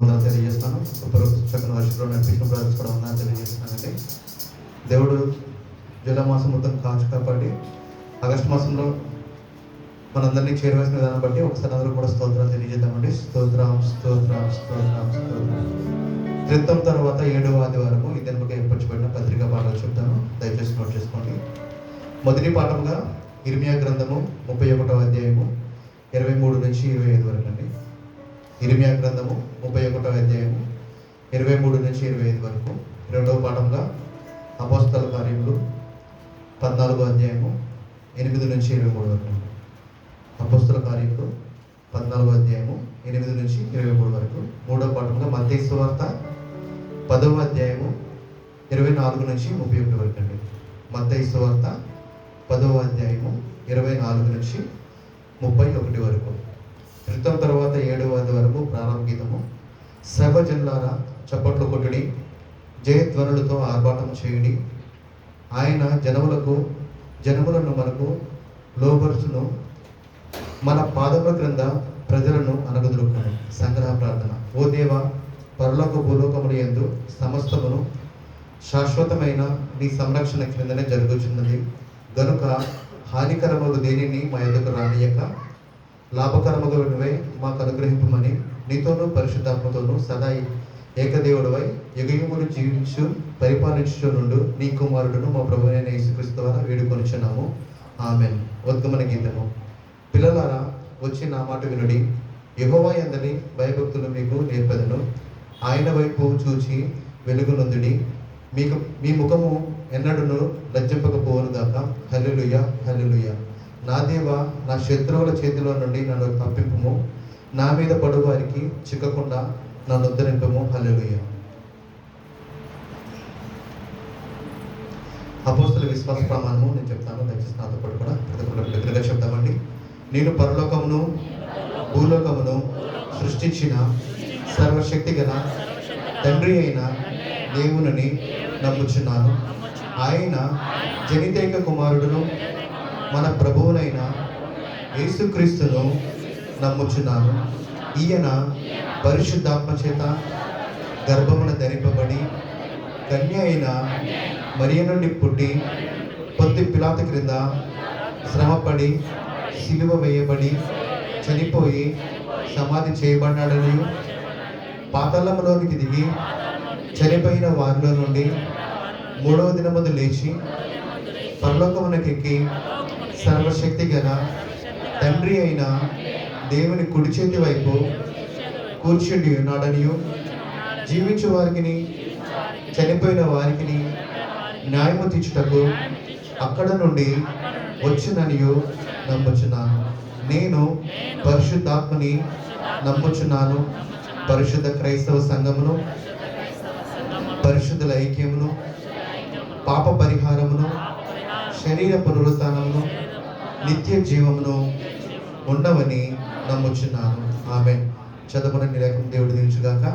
తెలియజేస్తాను. సూపర్ చక్కని వర్షంలో నడిపించిన బ్రదర్స్ కూడా ఉన్నా తెలియజేస్తున్నానండి. దేవుడు జూలై మాసం మొత్తం కాపాడి ఆగస్టు మాసంలో మనందరినీ చేరవేసిన విధానం బట్టి ఒకసారి అందరూ కూడా స్తోత్రాలు తెలియజేద్దామండి. స్తోత్రం స్తోత్రం స్తోత్రం స్తోత్రం. క్రితం తర్వాత 7వ ఆదివారము ఈ దినముగా ఏర్పరచబడిన పత్రికా పాఠాలు చెప్తాను, దయచేసి నోట్ చేసుకోండి. మొదటి పాఠముగా ఇర్మియా గ్రంథము 31వ అధ్యాయము 23 నుంచి 25 వరకు అండి. ఇర్మియా గ్రంథము 31వ అధ్యాయము 23 నుంచి 25 వరకు. రెండవ పాఠంగా అపోస్తల కార్యములు 14వ అధ్యాయము 8 నుంచి 23 వరకు. అపోస్తల కార్యములు 14వ అధ్యాయము 8 నుంచి 23 వరకు. మూడవ పాఠంగా మత్తయి సువార్త 10వ అధ్యాయము 24 నుంచి 31 వరకు అండి. మత్తయి సువార్త 10వ అధ్యాయము 24 నుంచి 31 వరకు. క్రితం తర్వాత 7వ ఆదివారము ప్రారంభ గీతము. సర్వజనులారా చప్పట్లు కొట్టుడి, జయధ్వనులతో ఆర్భాటం చేయుడి. ఆయన జనములను మనకు లోబరుచును, మన పాదముల క్రింద ప్రజలను అనగదొరుకును. సంగ్రహ ప్రార్థన. ఓ దేవా, పరలోక భూలోకముల యందు సమస్తమును శాశ్వతమైన నీ సంరక్షణ క్రిందనే జరుగుచున్నది గనుక హానికరములు దేనిని మా ఎదుకు రానియక లాభకరముగా మాకు అనుగ్రహింపమని నీతోనూ పరిశుద్ధాత్మతోనూ సదా ఏకదేవుడవై యుగయుగములు జీవించు పరిపాలించు నుండు నీ కుమారుడును మా ప్రభువైన యేసుక్రీస్తు ద్వారా వేడుకొనుచున్నాము. ఆమేన్. ఉద్గమన గీతము. పిల్లలారా, వచ్చి నా మాట వినుడి. యెహోవా యందలి భయభక్తులు మీకు నేర్పెదను. ఆయన వైపు చూచి వెలుగునందుడి. మీ ముఖము ఎన్నడూను లజ్జింపకపోవును గాక. హల్లెలూయా, హల్లెలూయా. నా దేవా, నా శత్రువుల చేతిలో నుండి నన్ను తప్పింపుము. నా మీద పడు వారికి చిక్కకుండా నన్ను ఉద్ధరింపము. హల్లెలూయా. అపోస్తల విశ్వాస ప్రమాణము నేను చెప్తాను, దయచేసి నాతో పాటు కూడా దగ్గరగా చెప్తామండి. నేను పరలోకమును భూలోకమును సృష్టించిన సర్వశక్తి గల తండ్రి అయిన దేవుని నమ్ముచున్నాను. ఆయన జనితైక కుమారుడును మన ప్రభువునైన యేసుక్రీస్తును నమ్ముచున్నాను. ఈయన పరిశుద్ధాత్మ చేత గర్భమున ధరింపబడి కన్య అయిన మరియ నుండి పుట్టి పొంతి పిలాతు క్రింద శ్రమపడి సిలువ వేయబడి చనిపోయి సమాధి చేయబడ్డాడని, పాతాళములోనికి దిగి చనిపోయిన వారిలో నుండి 3వ దినమందు లేచి పరలోకమునకెక్కి సర్వశక్తి గల తండ్రి అయిన దేవుని కుడి చేతి వైపు కూర్చుండి ఉన్నాడనియు, జీవించు వారికి చనిపోయిన వారికి న్యాయము తీర్చుటకు అక్కడ నుండి వచ్చుననియు నమ్ముచున్నాను. నేను పరిశుద్ధాత్మని నమ్ముచున్నాను. పరిశుద్ధ క్రైస్తవ సంఘమును, పరిశుద్ధుల ఐక్యమును, పాప పరిహారమును, శరీర పునరుత్థానమును, నిత్య జీవమును ఉండవని నమ్ముచున్నాను. ఆమేన్. చదవని లేఖను దేవుడు దీవించుగాక.